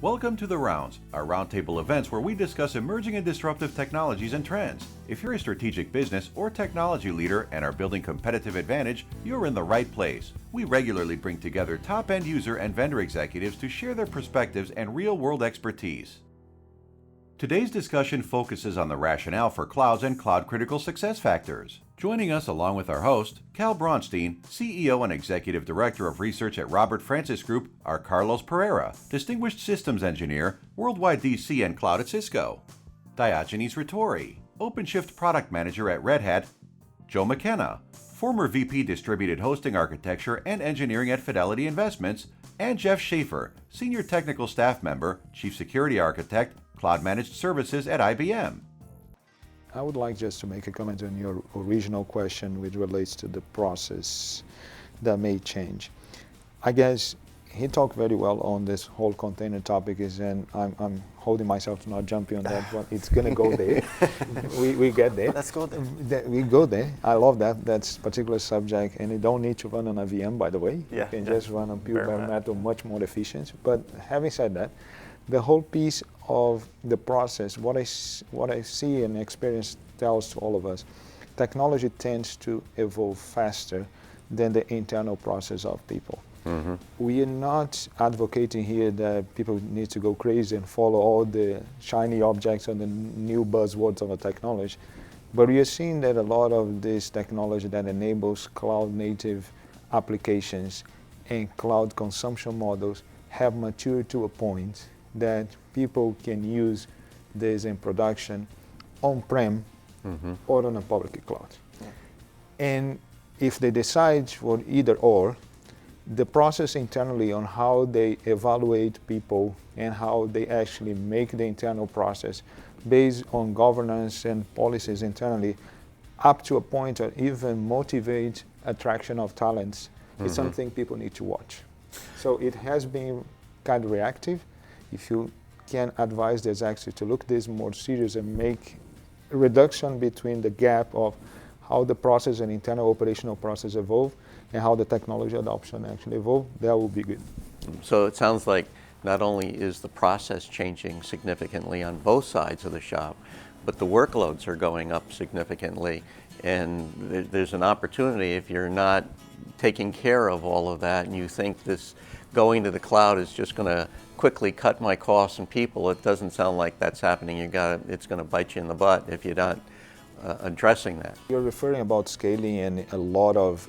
Welcome to The Rounds, our roundtable events where we discuss emerging and disruptive technologies and trends. If you're a strategic business or technology leader and are building competitive advantage, you're in the right place. We regularly bring together top end user and vendor executives to share their perspectives and real-world expertise. Today's discussion focuses on the rationale for clouds and cloud-critical success factors. Joining us along with our host, Cal Braunstein, CEO and Executive Director of Research at Robert Francis Group, are Carlos Pereira, Distinguished Systems Engineer, Worldwide DC and Cloud at Cisco, Diogenes Rittori, OpenShift Product Manager at Red Hat, Joe McKenna, former VP Distributed Hosting Architecture and Engineering at Fidelity Investments, and Jeff Schaefer, Senior Technical Staff Member, Chief Security Architect, Cloud Managed Services at IBM. I would like just to make a comment on your original question which relates to the process that may change. I guess he talked very well on this whole container topic, and I'm holding myself to not jumping on that, but it's going to go there. we get there. Let's go there. We go there. I love that. That's a particular subject, and you don't need to run on a VM, by the way. Yeah, you can just run on pure bare metal, much more efficient. But having said that, the whole piece of the process, what I see and experience tells to all of us, technology tends to evolve faster than the internal process of people. Mm-hmm. We are not advocating here that people need to go crazy and follow all the shiny objects and the new buzzwords of the technology, but we are seeing that a lot of this technology that enables cloud native applications and cloud consumption models have matured to a point that people can use this in production on-prem or on a public cloud. Yeah. And if they decide for either or, the process internally on how they evaluate people and how they actually make the internal process based on governance and policies internally up to a point or even motivate attraction of talents is something people need to watch. So it has been kind of reactive. If you can advise the executive to look this more serious and make a reduction between the gap of how the process and internal operational process evolve and how the technology adoption actually evolve, that would be good. So it sounds like not only is the process changing significantly on both sides of the shop, but the workloads are going up significantly, and there's an opportunity if you're not taking care of all of that and you think this going to the cloud is just going to quickly cut my costs and people. It doesn't sound like that's happening. It's going to bite you in the butt if you're not addressing that. You're referring about scaling and a lot of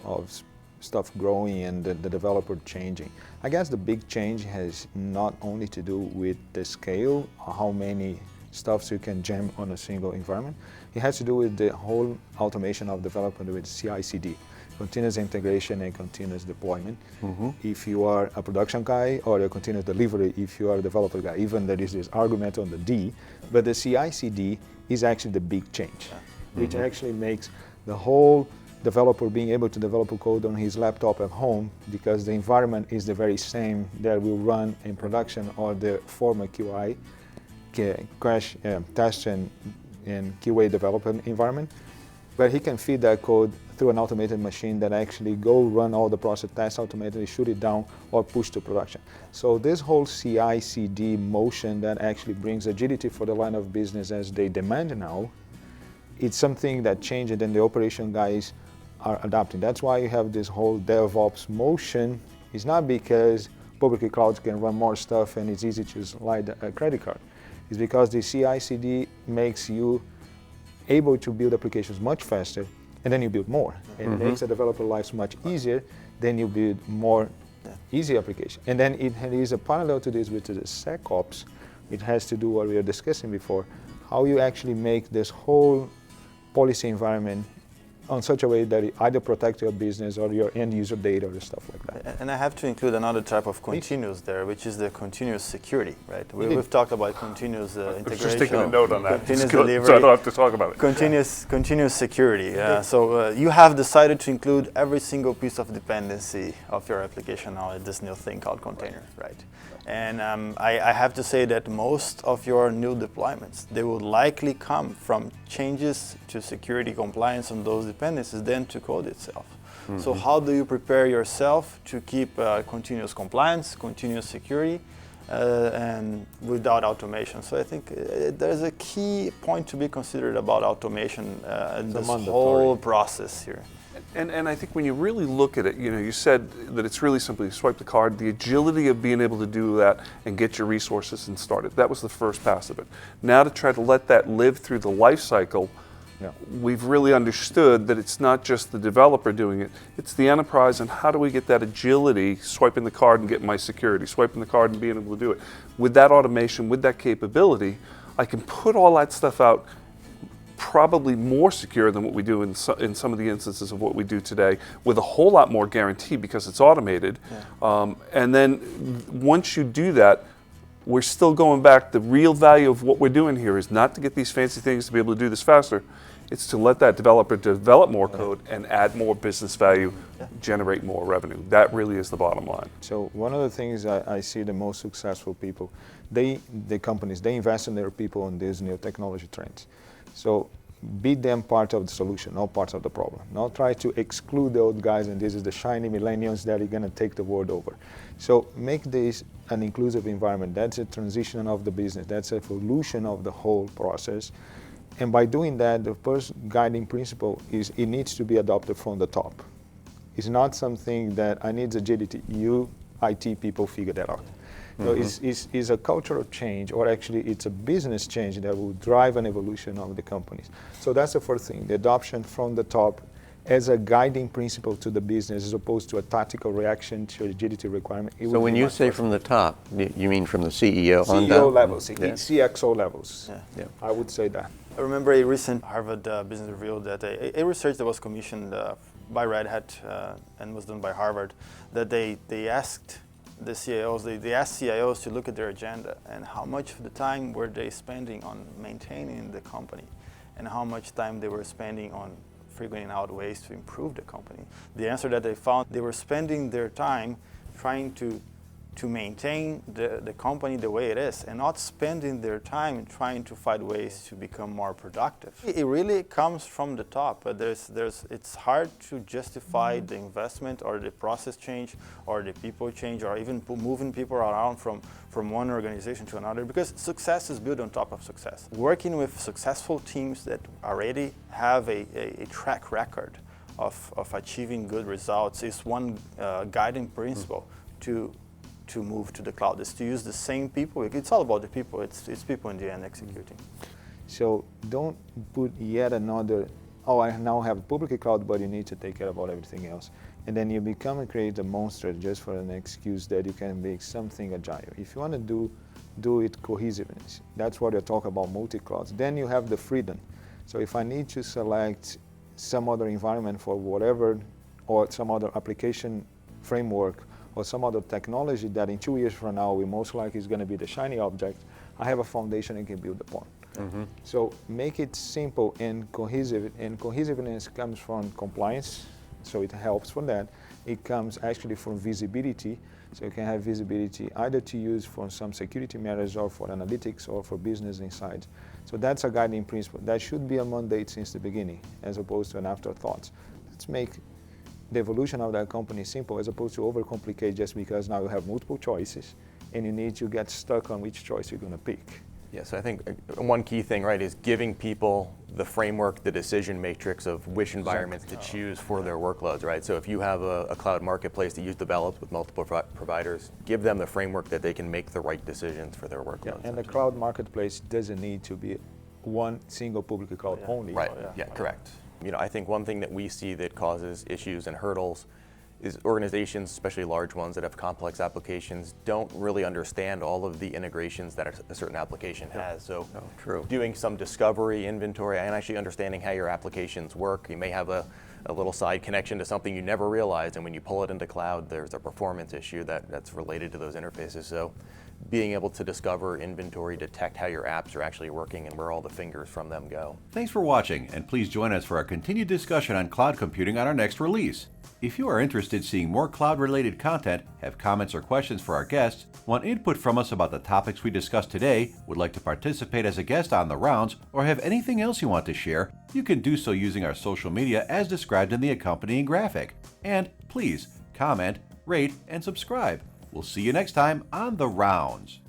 stuff growing and the developer changing. I guess the big change has not only to do with the scale, how many stuffs you can jam on a single environment. It has to do with the whole automation of development with CI/CD. Continuous integration and continuous deployment. If you are a production guy, or a continuous delivery if you are a developer guy. Even there is this argument on the D, but the CI/CD is actually the big change, which actually makes the whole developer being able to develop a code on his laptop at home because the environment is the very same that will run in production or the former QI, crash test and QA development environment. But he can feed that code through an automated machine that actually go run all the process tests automatically, shoot it down, or push to production. So this whole CI/CD motion that actually brings agility for the line of business as they demand now, it's something that changed and the operation guys are adapting. That's why you have this whole DevOps motion. It's not because public clouds can run more stuff and it's easy to slide a credit card. It's because the CI/CD makes you able to build applications much faster, and then you build more. It makes the developer lives much easier, then you build more easy application. And then it is a parallel to this with the SecOps. It has to do what we were discussing before, how you actually make this whole policy environment on such a way that it either protect your business or your end user data or stuff like that. And I have to include another type of continuous there, which is the continuous security, right? We've talked about continuous integration. Just taking a note on that, continuous delivery, so I don't have to talk about it. Continuous security. So you have decided to include every single piece of dependency of your application now in this new thing called container, right? And I have to say that most of your new deployments, they will likely come from changes to security compliance on those dependencies than to code itself. So how do you prepare yourself to keep continuous compliance, continuous security, and without automation. So I think there's a key point to be considered about automation in this whole process here. And I think when you really look at it, you said that it's really simply swipe the card, the agility of being able to do that and get your resources and start it. That was the first pass of it. Now to try to let that live through the life cycle, we've really understood that it's not just the developer doing it, it's the enterprise, and how do we get that agility, swiping the card and getting my security, swiping the card and being able to do it. With that automation, with that capability, I can put all that stuff out probably more secure than what we do in some of the instances of what we do today, with a whole lot more guarantee because it's automated. And then once you do that, we're still going back, the real value of what we're doing here is not to get these fancy things to be able to do this faster, it's to let that developer develop more code and add more business value, generate more revenue. That really is the bottom line. So one of the things I see the most successful people, the companies, they invest in their people on these new technology trends. So be them part of the solution, not part of the problem. Not try to exclude the old guys and this is the shiny millennials that are going to take the world over. So make this an inclusive environment. That's a transition of the business. That's evolution of the whole process. And by doing that, the first guiding principle is it needs to be adopted from the top. It's not something that I need agility. You IT people figure that out. So it's a cultural change, or actually it's a business change that will drive an evolution of the companies. So that's the first thing, the adoption from the top as a guiding principle to the business as opposed to a tactical reaction to agility requirement. So when you say from the top, you mean from the CEO on CEO down? levels, CXO levels. I would say that. I remember a recent Harvard Business Review that a research that was commissioned by Red Hat and was done by Harvard, that they asked the CIOs, they asked CIOs to look at their agenda and how much of the time were they spending on maintaining the company and how much time they were spending on figuring out ways to improve the company. The answer that they found, they were spending their time trying to maintain the company the way it is and not spending their time trying to find ways to become more productive. It really comes from the top, but it's hard to justify the investment or the process change or the people change or even moving people around from one organization to another, because success is built on top of success. Working with successful teams that already have a track record of achieving good results is one guiding principle to move to the cloud, is to use the same people. It's all about the people. It's people in the end executing. So don't put yet another, I now have a public cloud, but you need to take care about everything else. And then you become and create a monster just for an excuse that you can make something agile. If you want to do it cohesiveness. That's what you talk about multi-clouds. Then you have the freedom. So if I need to select some other environment for whatever, or some other application framework, or some other technology that in 2 years from now we most likely is going to be the shiny object, I have a foundation I can build upon. So make it simple and cohesive, and cohesiveness comes from compliance, so it helps for that. It comes actually from visibility, so you can have visibility either to use for some security matters or for analytics or for business insights. So that's a guiding principle. That should be a mandate since the beginning, as opposed to an afterthought. Let's make the evolution of that company simple as opposed to overcomplicate just because now you have multiple choices and you need to get stuck on which choice you're going to pick. Yes, I think one key thing, right, is giving people the framework, the decision matrix of which environments to choose for their workloads, right? So if you have a cloud marketplace that you've developed with multiple providers, give them the framework that they can make the right decisions for their workloads. And the cloud marketplace doesn't need to be one single public cloud only. Right, correct. You know, I think one thing that we see that causes issues and hurdles is organizations, especially large ones that have complex applications, don't really understand all of the integrations that a certain application has. So doing some discovery, inventory, and actually understanding how your applications work. You may have a little side connection to something you never realized, and when you pull it into cloud, there's a performance issue that's related to those interfaces. So being able to discover, inventory, detect how your apps are actually working and where all the fingers from them go. Thanks for watching, and please join us for our continued discussion on cloud computing on our next release. If you are interested in seeing more cloud-related content, have comments or questions for our guests, want input from us about the topics we discussed today, would like to participate as a guest on the rounds, or have anything else you want to share, you can do so using our social media as described in the accompanying graphic. And please, comment, rate, and subscribe. We'll see you next time on The Rounds.